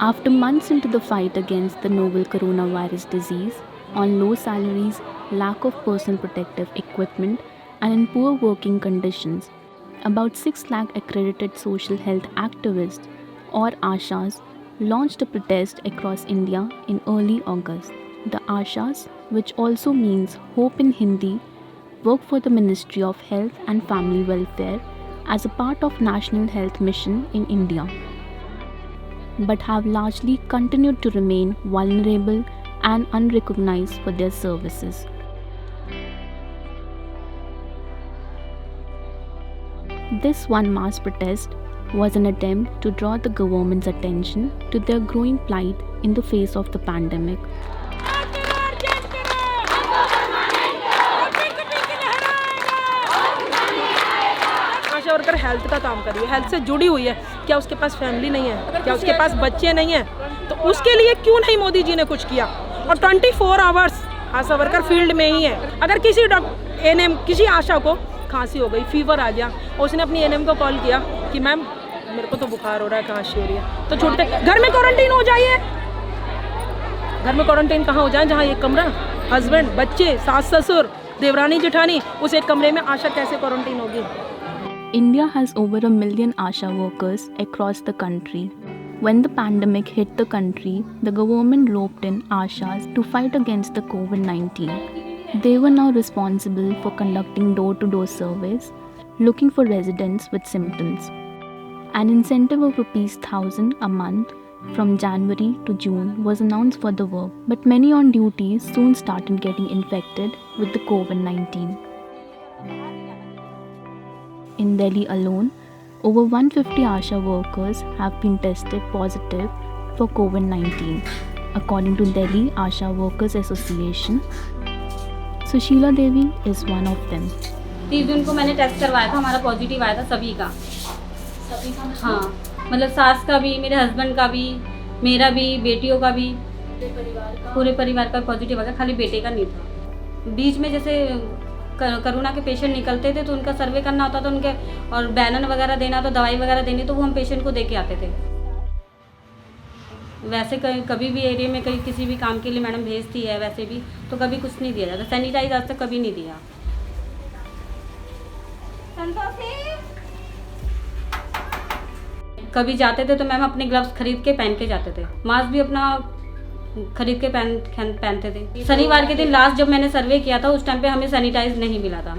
After months into the fight against the novel coronavirus disease, on low salaries, lack of personal protective equipment, and in poor working conditions, about 6 lakh accredited social health activists, or ASHAs, launched a protest across India in early August. The ASHAs, which also means Hope in Hindi, work for the Ministry of Health and Family Welfare as a part of National Health Mission in India, but have largely continued to remain vulnerable and unrecognized for their services. This one mass protest was an attempt to draw the government's attention to their growing plight in the face of the pandemic. Asha worker health का काम कर रही है, health से जुड़ी हुई है। क्या उसके पास फैमिली नहीं है? क्या उसके पास बच्चे नहीं हैं? तो उसके लिए क्यों नहीं मोदी जी ने कुछ किया? और 24 आवर्स आशा वर्कर फील्ड में ही है। अगर किसी एएनएम किसी आशा को खांसी हो गई, फीवर आ गया और उसने अपनी एएनएम को कॉल किया कि मैम मेरे को तो बुखार हो रहा है, खांसी हो रही है, तो छूटते घर में क्वारंटीन हो जाइए। घर में क्वारंटीन कहाँ हो जाए? जहाँ एक कमरा, हस्बैंड, बच्चे, सास ससुर, देवरानी जेठानी, उस एक कमरे में आशा कैसे क्वारंटीन होगी? India has over 1 million ASHA workers across the country. When the pandemic hit the country, the government roped in ASHAs to fight against the COVID-19. They were now responsible for conducting door-to-door surveys, looking for residents with symptoms. An incentive of ₹1,000 a month from January to June was announced for the work, but many on duty soon started getting infected with the COVID-19. In Delhi alone, over 150 ASHA workers have been tested positive for COVID-19, according to Delhi ASHA Workers Association. Sushila Devi is one of them. 30 जून को मैंने test करवाया था, हमारा positive आया था सभी का। हाँ, मतलब सास का भी, मेरे हस्बैंड का भी, मेरा भी, बेटियों का भी, पूरे परिवार का पॉजिटिव आ गया, खाली बेटे का नहीं था। बीच में जैसे कोरोना के पेशेंट निकलते थे तो उनका सर्वे करना होता था, उनके और बैनर वगैरह देना, तो दवाई वगैरह देनी, तो वो हम पेशेंट को दे के आते थे। वैसे कभी भी एरिया में कहीं किसी भी काम के लिए मैडम भेजती है, वैसे भी तो कभी कुछ नहीं दिया जाता। सैनिटाइज आज तक कभी नहीं दिया। कभी जाते थे तो मैम अपने ग्लव्स खरीद के पहन के जाते थे, मास्क भी अपना खरीद के पहनते थे। शनिवार के दिन लास्ट जब मैंने सर्वे किया था उस टाइम पे हमें सैनिटाइज नहीं मिला था,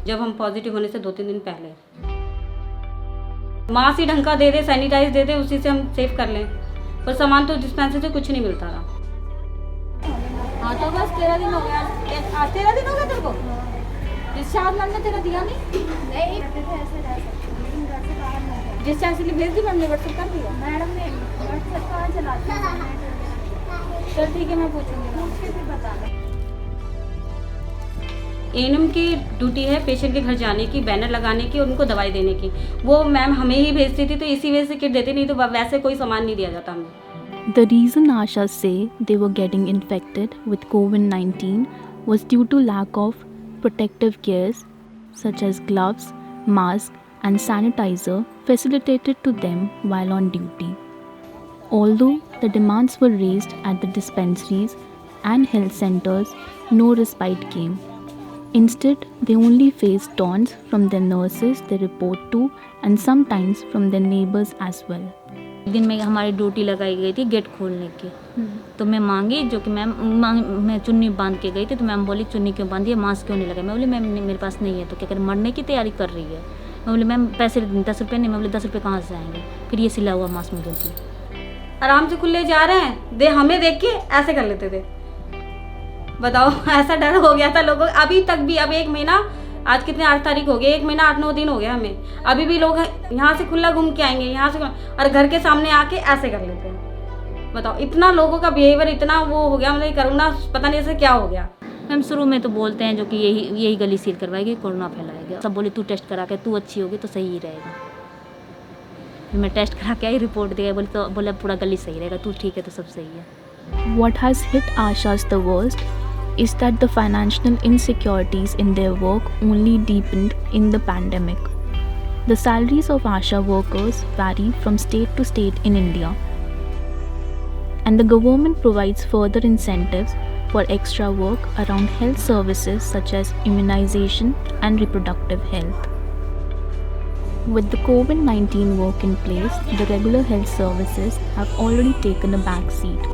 जब हम पॉजिटिव होने से 2-3 दिन पहले। मास्क ही ढंग का दे दे, सैनिटाइज दे दे, उसी से हम सेव कर लें, पर सामान तो डिस्पेंसरी से कुछ नहीं मिलता था। हाँ तो बस 13 दिन हो गया। 13 दिन हो गया तेरे को? डिस्चार्ज मैम ने तेरा दिया नहीं? नहीं, डिस्चार्ज के लिए भेज दी मैम ने, व्हाट्सएप कर दिया मैडम ने। व्हाट्सएप कहाँ चलाती है? चल ठीक है, मैं पूछूंगी, पूछ के फिर बताना। एएनएम की ड्यूटी है पेशेंट के घर जाने की, बैनर लगाने की और उनको दवाई देने की। वो मैम हमें ही भेजती थी, तो इसी वजह से किट देती, नहीं तो वैसे कोई सामान नहीं दिया जाता हमें। The reason ASHAs say they were getting infected with COVID-19 was due to lack of protective gears such as gloves, masks, and sanitizer facilitated to them while on duty. Although the demands were raised at the dispensaries and health centers, no respite came. Instead, they only faced taunts from their nurses they report to and sometimes from their neighbors as well. दिन में हमारी duty लगाई गई थी gate खोलने की, तो मैं मांगी, जो कि मैम मैं चुन्नी बांध के गई थी, तो मैम बोली चुन्नी क्यों बांधी है, मास्क क्यों नहीं लगाई? मैं बोली मैम मेरे पास नहीं है। तो क्या करें, मरने की तैयारी कर रही है। मैं बोली मैम पैसे 10 रुपये नहीं। मैं बोली 10 रुपये कहाँ से आएंगे? फिर ये सिला हुआ मास्क मुझे दी। आराम से खुले जा रहे हैं, हमें देख के ऐसे कर लेते थे। बताओ, ऐसा डर हो गया था लोगों। अभी तक भी, अब 1 महीना, आज कितने 8 तारीख हो गई, 1 महीना 8-9 दिन हो गया हमें, अभी भी लोग यहाँ से खुला घूम के आएंगे, यहाँ से, और घर के सामने आके ऐसे कर लेते हैं। बताओ, इतना लोगों का बिहेवियर इतना वो हो गया, मतलब कोरोना पता नहीं ऐसे क्या हो गया। हम शुरू में तो बोलते हैं जो कि यही गली सील करवाएगी, कोरोना फैलाएगी। सब बोले तू टेस्ट करा के तू अच्छी होगी तो सही ही रहेगा। मैं टेस्ट करा के आई, रिपोर्ट दिया, बोले पूरा गली सही रहेगा, तू ठीक है तो सब सही है। What has hit ASHAs the worst is that the financial insecurities in their work only deepened in the pandemic. The salaries of ASHA workers vary from state to state in India. and the government provides further incentives for extra work around health services such as immunization and reproductive health. With the COVID-19 work in place, the regular health services have already taken a back seat,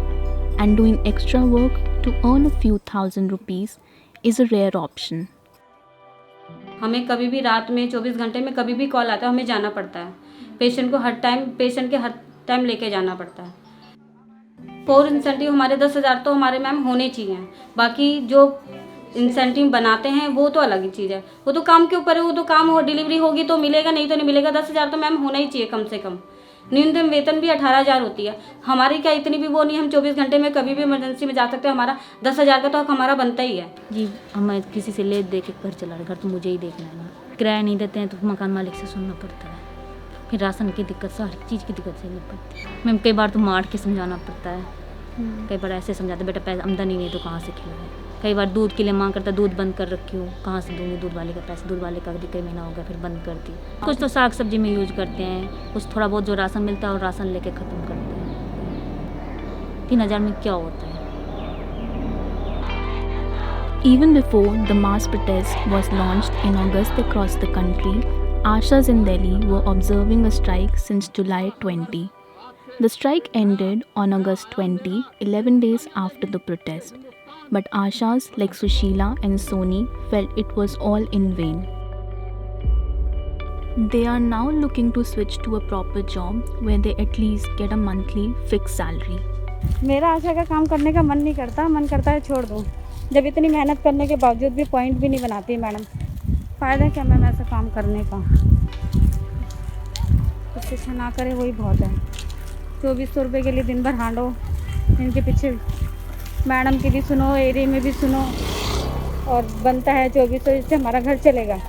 and doing extra work to earn a few thousand rupees is a rare option. हमें कभी भी रात में 24 घंटे में कभी भी call आता है, हमें जाना पड़ता है। पेशेंट के हर टाइम लेके जाना पड़ता है। और इंसेंटिव हमारे 10,000 तो हमारे मैम होने चाहिए। बाकी जो इंसेंटिव बनाते हैं वो तो अलग ही चीज़ है, वो तो काम के ऊपर है। वो तो काम हो, डिलीवरी होगी तो मिलेगा, नहीं तो नहीं मिलेगा। 10,000 तो मैम होना ही चाहिए कम से कम। न्यूनतम वेतन भी 18,000 होती है हमारी। क्या इतनी भी वो नहीं, हम 24 घंटे में कभी भी इमरजेंसी में जा सकते हैं। हमारा 10,000 का तो हक हमारा बनता ही है। जी, हमें किसी से ले दे के घर चला रहे, घर तो मुझे ही देखना है ना। किराया नहीं देते हैं तो मकान मालिक से सुनना पड़ता है। फिर राशन की दिक्कत से, हर चीज़ की दिक्कत से पड़ती है। मैम कई बार तो मार के समझाना पड़ता है, कई बार ऐसे समझाते बेटा पैसा आमदनी नहीं तो कहाँ से खिलाए। कई बार दूध के लिए मांग करता, दूध बंद कर रखी हूँ, कहाँ से दूँगी दूध वाले का पैसा। दूध वाले का भी कई महीना हो गया फिर बंद कर दी। कुछ तो साग सब्जी में यूज करते हैं, कुछ थोड़ा बहुत जो राशन मिलता है और राशन लेके ख़त्म करते हैं। 3,000 में क्या होता है। Even before the mass protest was launched in August across the country, Ashas in Delhi were observing a strike since July 20. The strike ended on August 20, 11 days after the protest. But Ashas like Sushila and Soni felt it was all in vain. They are now looking to switch to a proper job where they at least get a monthly fixed salary. मेरा आशा का काम करने का मन नहीं करता, मन करता है छोड़ दूँ। जब इतनी मेहनत करने के बावजूद भी पॉइंट भी नहीं बनाती मैडम, फ़ायदा क्या मैम ऐसा काम करने का। कुछ अच्छा ना करे वही बहुत है। 2400 रुपये के लिए दिन भर हांडो, इनके पीछे मैडम की भी सुनो, एरिया में भी सुनो, और बनता है 2400, इससे हमारा घर चलेगा।